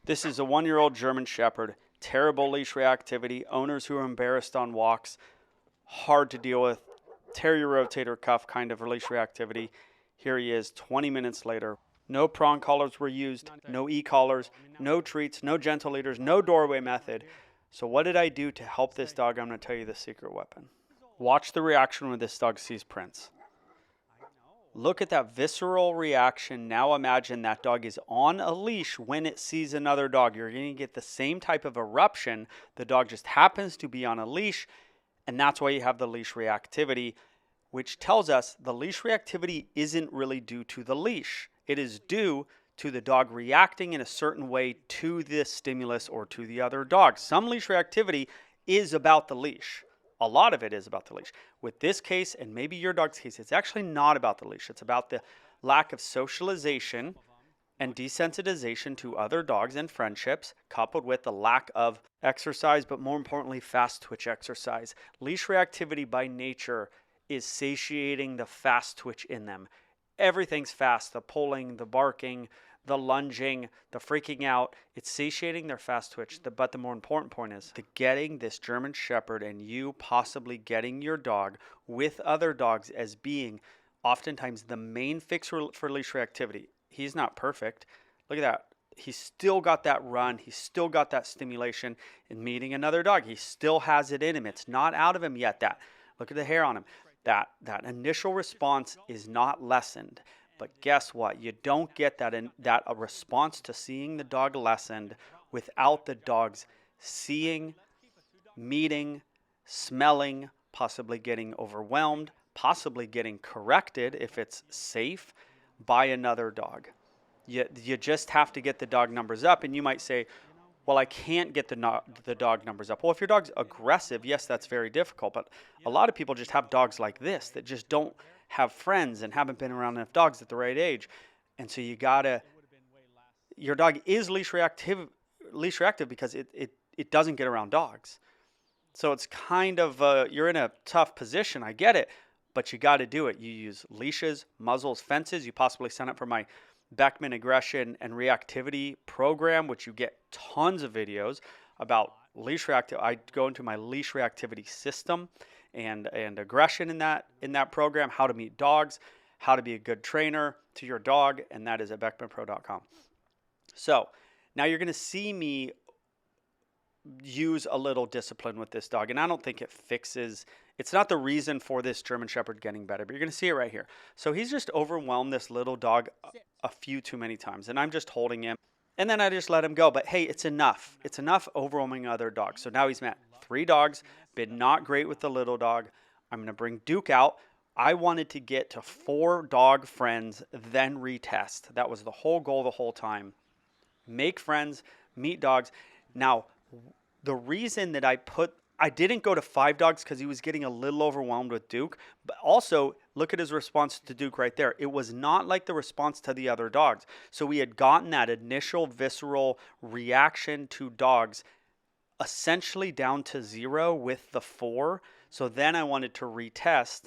This is a 1-year-old German Shepherd. Terrible leash reactivity. Owners who are embarrassed on walks. Hard to deal with. Tear your rotator cuff kind of leash reactivity. Here he is 20 minutes later. No prong collars were used. No e-collars. No treats. No gentle leaders. No doorway method. So what did I do to help this dog? I'm going to tell you the secret weapon. Watch the reaction when this dog sees prints. Look at that visceral reaction. Now imagine that dog is on a leash when it sees another dog. You're going to get the same type of eruption. The dog just happens to be on a leash, and that's why you have the leash reactivity, which tells us the leash reactivity isn't really due to the leash. It is due to the dog reacting in a certain way to this stimulus or to the other dog. Some leash reactivity is about the leash. A lot of it is about the leash. With this case, and maybe your dog's case, it's actually not about the leash. It's about the lack of socialization and desensitization to other dogs and friendships, coupled with the lack of exercise, but more importantly, fast twitch exercise. Leash reactivity by nature is satiating the fast twitch in them. Everything's fast, the pulling, the barking, the lunging, the freaking out. It's satiating their fast twitch. But the more important point is the getting this German Shepherd and you possibly getting your dog with other dogs as being oftentimes the main fix for leash reactivity. He's not perfect. Look at that. He's still got that run. He's still got that stimulation in meeting another dog. He still has it in him. It's not out of him yet. Look at the hair on him. That initial response is not lessened. But guess what? You don't get that a response to seeing the dog lessened without the dogs seeing, meeting, smelling, possibly getting overwhelmed, possibly getting corrected if it's safe by another dog. You just have to get the dog numbers up. And you might say, well, I can't get the dog numbers up. Well, if your dog's aggressive, yes, that's very difficult. But a lot of people just have dogs like this that just don't have friends and haven't been around enough dogs at the right age. And so your dog is leash reactive because it doesn't get around dogs. So it's kind of, you're in a tough position. I get it, but you got to do it. You use leashes, muzzles, fences. You possibly sign up for my Beckman aggression and reactivity program, which you get tons of videos about leash reactivity. I go into my leash reactivity system and aggression in that program, how to meet dogs, how to be a good trainer to your dog, and that is at beckmanpro.com. So now you're going to see me use a little discipline with this dog, and I don't think it's not the reason for this German Shepherd getting better, but you're going to see it right here. So he's just overwhelmed this little dog a few too many times, and I'm just holding him, and then I just let him go. But hey, it's enough. It's enough overwhelming other dogs. So now he's met 3 dogs, been not great with the little dog. I'm going to bring Duke out. I wanted to get to 4 dog friends, then retest. That was the whole goal the whole time. Make friends, meet dogs. Now, the reason that I didn't go to 5 dogs because he was getting a little overwhelmed with Duke, but also look at his response to Duke right there. It was not like the response to the other dogs. So we had gotten that initial visceral reaction to dogs essentially down to 0 with the 4. So then I wanted to retest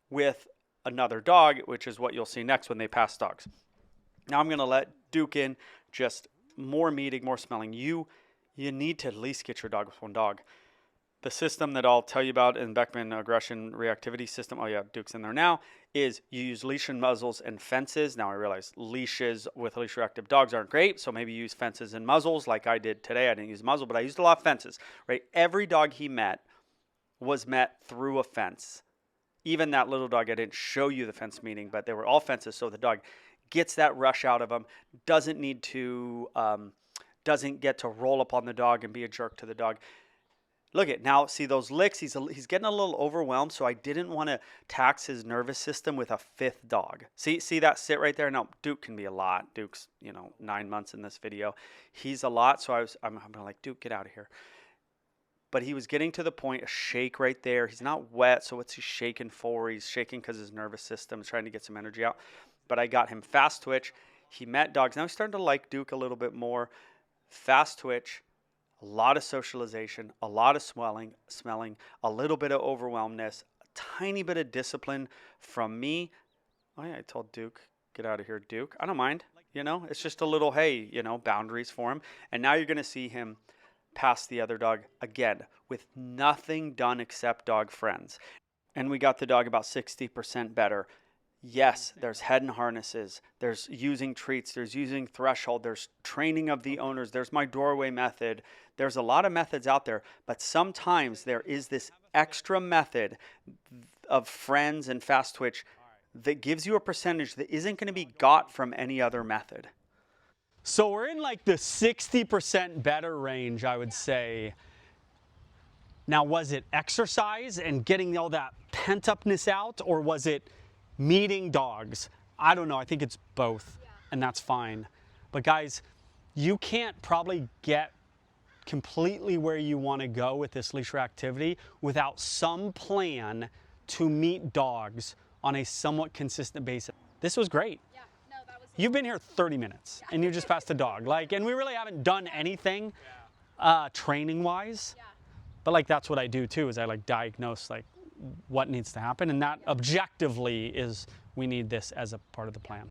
with another dog, which is what you'll see next when they pass dogs. Now I'm going to let Duke in, just more meeting, more smelling. You need to at least get your dog with 1 dog. The system that I'll tell you about in Beckman aggression reactivity system, oh yeah, Duke's in there now, is you use leash and muzzles and fences. Now I realize leashes with leash reactive dogs aren't great, so maybe use fences and muzzles like I did today. I didn't use muzzle, but I used a lot of fences, right? Every dog he met was met through a fence. Even that little dog, I didn't show you the fence meeting, but they were all fences, so the dog gets that rush out of him, doesn't get to roll up on the dog and be a jerk to the dog. Look at now, see those licks, he's getting a little overwhelmed, so I didn't want to tax his nervous system with a 5th dog. See that sit right there? Now, Duke can be a lot. Duke's, 9 months in this video. He's a lot, so I'm like, Duke, get out of here. But he was getting to the point, a shake right there. He's not wet, so what's he shaking for? He's shaking because his nervous system is trying to get some energy out. But I got him fast twitch. He met dogs. Now he's starting to like Duke a little bit more. Fast twitch. A lot of socialization, a lot of smelling, a little bit of overwhelmness, a tiny bit of discipline from me. Oh yeah, I told Duke, get out of here, Duke. I don't mind. You know, it's just a little, hey, boundaries for him. And now you're going to see him pass the other dog again with nothing done except dog friends. And we got the dog about 60% better. Yes, there's head and harnesses, there's using treats, there's using threshold, there's training of the owners, there's my doorway method. There's a lot of methods out there, but sometimes there is this extra method of friends and fast twitch that gives you a percentage that isn't going to be got from any other method. So we're in like the 60% better range, I would say. Now, was it exercise and getting all that pent-upness out, or was it meeting dogs? I don't know. I think it's both, and that's fine. But guys, you can't probably get completely where you want to go with this leash reactivity without some plan to meet dogs on a somewhat consistent basis. This was great. Yeah, no, that was You've been here 30 minutes and you just passed a dog. And we really haven't done anything training-wise. Yeah. But that's what I do too, is I diagnose what needs to happen, and that objectively is we need this as a part of the plan.